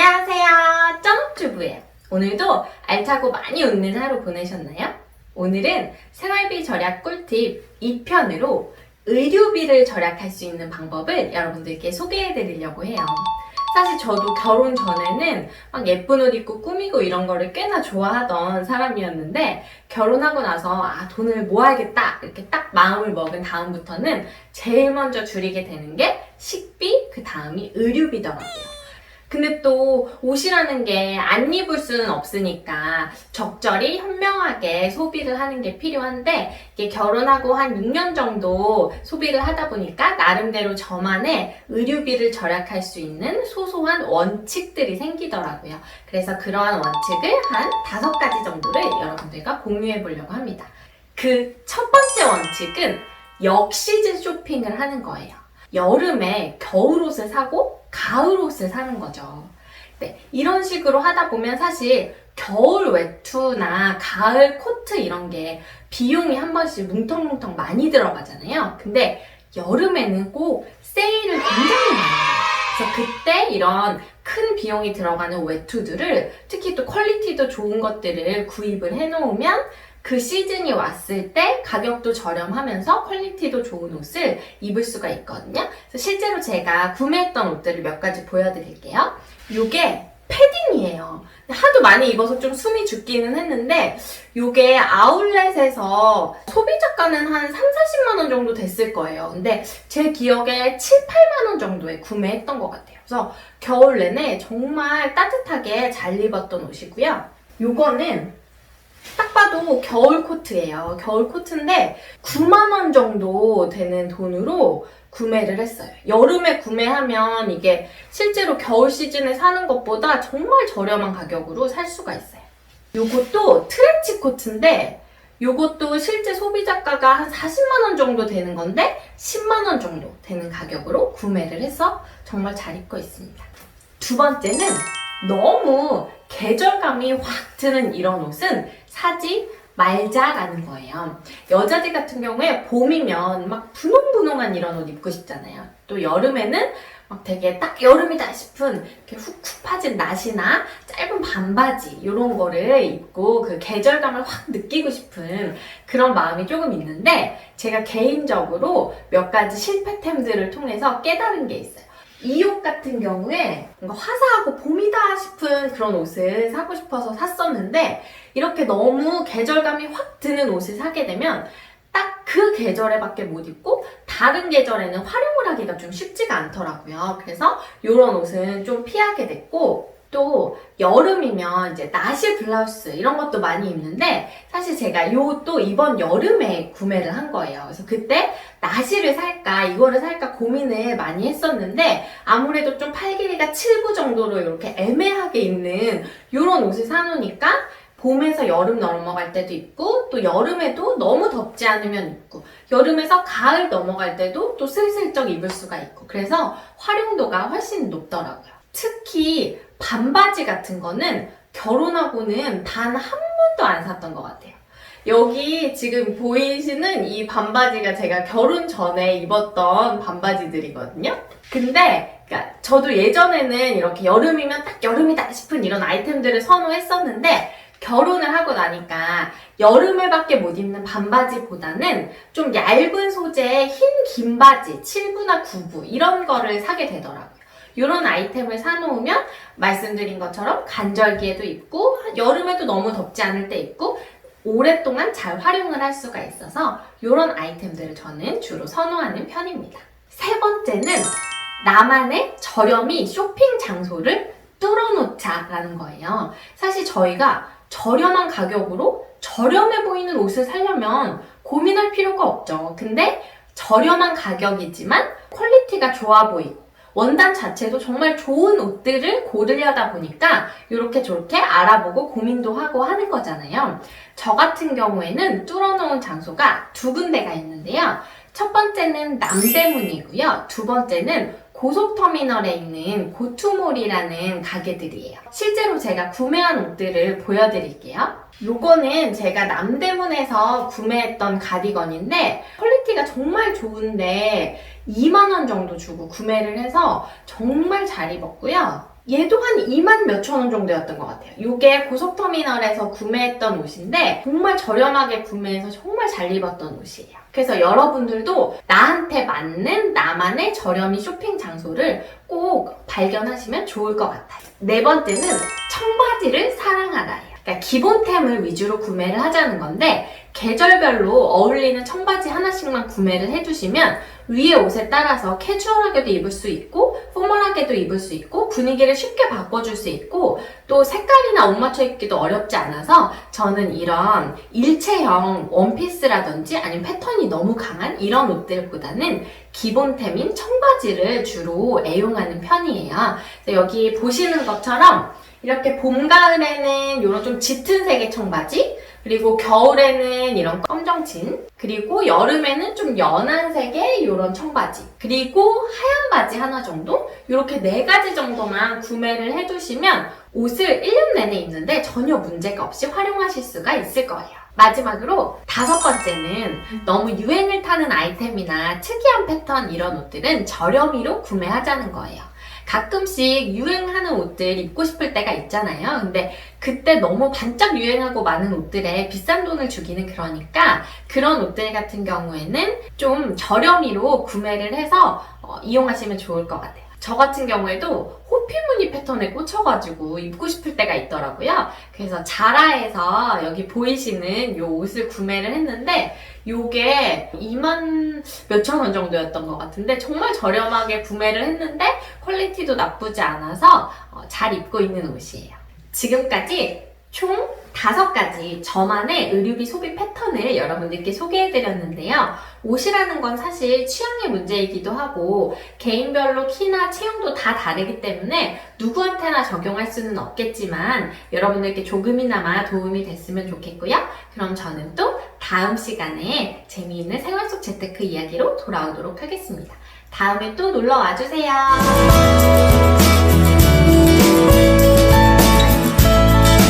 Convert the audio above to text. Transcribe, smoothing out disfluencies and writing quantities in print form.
안녕하세요. 쩌먹주부예요. 오늘도 알차고 많이 웃는 하루 보내셨나요? 오늘은 생활비 절약 꿀팁 2편으로 의료비를 절약할 수 있는 방법을 여러분들께 소개해 드리려고 해요. 사실 저도 결혼 전에는 막 예쁜 옷 입고 꾸미고 이런 거를 꽤나 좋아하던 사람이었는데 결혼하고 나서 돈을 모아야겠다 이렇게 딱 마음을 먹은 다음부터는 제일 먼저 줄이게 되는 게 식비, 그 다음이 의료비더라고요. 근데 또 옷이라는 게 안 입을 수는 없으니까 적절히 현명하게 소비를 하는 게 필요한데 이게 결혼하고 한 6년 정도 소비를 하다 보니까 나름대로 저만의 의료비를 절약할 수 있는 소소한 원칙들이 생기더라고요. 그래서 그러한 원칙을 한 5가지 정도를 여러분들과 공유해 보려고 합니다. 그 첫 번째 원칙은 역시즌 쇼핑을 하는 거예요. 여름에 겨울옷을 사고 가을옷을 사는 거죠. 네, 이런 식으로 하다 보면 사실 겨울 외투나 가을 코트 이런 게 비용이 한 번씩 뭉텅뭉텅 많이 들어가잖아요. 근데 여름에는 꼭 세일을 굉장히 많이 해요. 그래서 그때 이런 큰 비용이 들어가는 외투들을 특히 또 퀄리티도 좋은 것들을 구입을 해놓으면 그 시즌이 왔을 때 가격도 저렴하면서 퀄리티도 좋은 옷을 입을 수가 있거든요. 그래서 실제로 제가 구매했던 옷들을 몇 가지 보여드릴게요. 이게 패딩이에요. 하도 많이 입어서 좀 숨이 죽기는 했는데 이게 아울렛에서 소비자가는 한 3-40만 원 정도 됐을 거예요. 근데 제 기억에 7-8만 원 정도에 구매했던 것 같아요. 그래서 겨울 내내 정말 따뜻하게 잘 입었던 옷이고요. 이거는 딱 봐도 겨울 코트예요. 겨울 코트인데 9만 원 정도 되는 돈으로 구매를 했어요. 여름에 구매하면 이게 실제로 겨울 시즌에 사는 것보다 정말 저렴한 가격으로 살 수가 있어요. 요것도 트렌치 코트인데 요것도 실제 소비자가가 한 40만 원 정도 되는 건데 10만 원 정도 되는 가격으로 구매를 해서 정말 잘 입고 있습니다. 두 번째는 너무 계절감이 확 드는 이런 옷은 사지 말자라는 거예요. 여자들 같은 경우에 봄이면 막 분홍분홍한 이런 옷 입고 싶잖아요. 또 여름에는 막 되게 딱 여름이다 싶은 이렇게 훅훅 파진 나시나 짧은 반바지 이런 거를 입고 그 계절감을 확 느끼고 싶은 그런 마음이 조금 있는데 제가 개인적으로 몇 가지 실패템들을 통해서 깨달은 게 있어요. 이 옷 같은 경우에 뭔가 화사하고 봄이다 싶은 그런 옷을 사고 싶어서 샀었는데 이렇게 너무 계절감이 확 드는 옷을 사게 되면 딱 그 계절에 밖에 못 입고 다른 계절에는 활용을 하기가 좀 쉽지가 않더라고요. 그래서 이런 옷은 좀 피하게 됐고 또 여름이면 이제 나시 블라우스 이런 것도 많이 입는데 사실 제가 이 옷도 이번 여름에 구매를 한 거예요. 그래서 그때 나시를 살까 이거를 살까 고민을 많이 했었는데 아무래도 좀 팔 길이가 7구 정도로 이렇게 애매하게 있는 이런 옷을 사놓으니까 봄에서 여름 넘어갈 때도 입고 또 여름에도 너무 덥지 않으면 입고 여름에서 가을 넘어갈 때도 또 슬슬쩍 입을 수가 있고 그래서 활용도가 훨씬 높더라고요. 특히 반바지 같은 거는 결혼하고는 단 한 번도 안 샀던 것 같아요. 여기 지금 보이시는 이 반바지가 제가 결혼 전에 입었던 반바지들이거든요. 근데 그러니까 저도 예전에는 이렇게 여름이면 딱 여름이다 싶은 이런 아이템들을 선호했었는데 결혼을 하고 나니까 여름에밖에 못 입는 반바지보다는 좀 얇은 소재의 흰 긴 바지 7구나 9구 이런 거를 사게 되더라고요. 이런 아이템을 사놓으면 말씀드린 것처럼 간절기에도 입고 여름에도 너무 덥지 않을 때 입고 오랫동안 잘 활용을 할 수가 있어서 이런 아이템들을 저는 주로 선호하는 편입니다. 세 번째는 나만의 저렴이 쇼핑 장소를 뚫어놓자라는 거예요. 사실 저희가 저렴한 가격으로 저렴해 보이는 옷을 사려면 고민할 필요가 없죠. 근데 저렴한 가격이지만 퀄리티가 좋아 보이고 원단 자체도 정말 좋은 옷들을 고르려다 보니까 이렇게 저렇게 알아보고 고민도 하고 하는 거잖아요. 저 같은 경우에는 뚫어놓은 장소가 2군데가 있는데요. 첫 번째는 남대문이고요. 두 번째는 고속터미널에 있는 고투몰이라는 가게들이에요. 실제로 제가 구매한 옷들을 보여드릴게요. 요거는 제가 남대문에서 구매했던 가디건인데 퀄리티가 정말 좋은데 2만 원 정도 주고 구매를 해서 정말 잘 입었고요. 얘도 한 2만 몇천 원 정도였던 것 같아요. 이게 고속터미널에서 구매했던 옷인데 정말 저렴하게 구매해서 정말 잘 입었던 옷이에요. 그래서 여러분들도 나한테 맞는 나만의 저렴이 쇼핑 장소를 꼭 발견하시면 좋을 것 같아요. 네 번째는 청바지를 사랑하라예요. 그러니까 기본템을 위주로 구매를 하자는 건데 계절별로 어울리는 청바지 하나씩만 구매를 해주시면 위의 옷에 따라서 캐주얼하게도 입을 수 있고 포멀하게도 입을 수 있고 분위기를 쉽게 바꿔줄 수 있고 또 색깔이나 옷 맞춰 입기도 어렵지 않아서 저는 이런 일체형 원피스라든지 아니면 패턴이 너무 강한 이런 옷들보다는 기본템인 청바지를 주로 애용하는 편이에요. 그래서 여기 보시는 것처럼 이렇게 봄, 가을에는 이런 좀 짙은 색의 청바지, 그리고 겨울에는 이런 검정진, 그리고 여름에는 좀 연한 색의 이런 청바지, 그리고 하얀 바지 하나 정도? 이렇게 4가지 정도만 구매를 해두시면 옷을 1년 내내 입는데 전혀 문제가 없이 활용하실 수가 있을 거예요. 마지막으로 5번째는 너무 유행을 타는 아이템이나 특이한 패턴 이런 옷들은 저렴이로 구매하자는 거예요. 가끔씩 유행하는 옷들 입고 싶을 때가 있잖아요. 근데 그때 너무 반짝 유행하고 많은 옷들에 비싼 돈을 주기는 그러니까 그런 옷들 같은 경우에는 좀 저렴이로 구매를 해서 이용하시면 좋을 것 같아요. 저 같은 경우에도 호피무늬 패턴에 꽂혀가지고 입고 싶을 때가 있더라고요. 그래서 자라에서 여기 보이시는 이 옷을 구매를 했는데 요게 2만 몇천 원 정도였던 것 같은데 정말 저렴하게 구매를 했는데 퀄리티도 나쁘지 않아서 잘 입고 있는 옷이에요. 지금까지 총 5가지 저만의 의류비 소비 패턴을 여러분들께 소개해드렸는데요. 옷이라는 건 사실 취향의 문제이기도 하고 개인별로 키나 체형도 다 다르기 때문에 누구한테나 적용할 수는 없겠지만 여러분들께 조금이나마 도움이 됐으면 좋겠고요. 그럼 저는 또 다음 시간에 재미있는 생활 속 재테크 이야기로 돌아오도록 하겠습니다. 다음에 또 놀러 와주세요.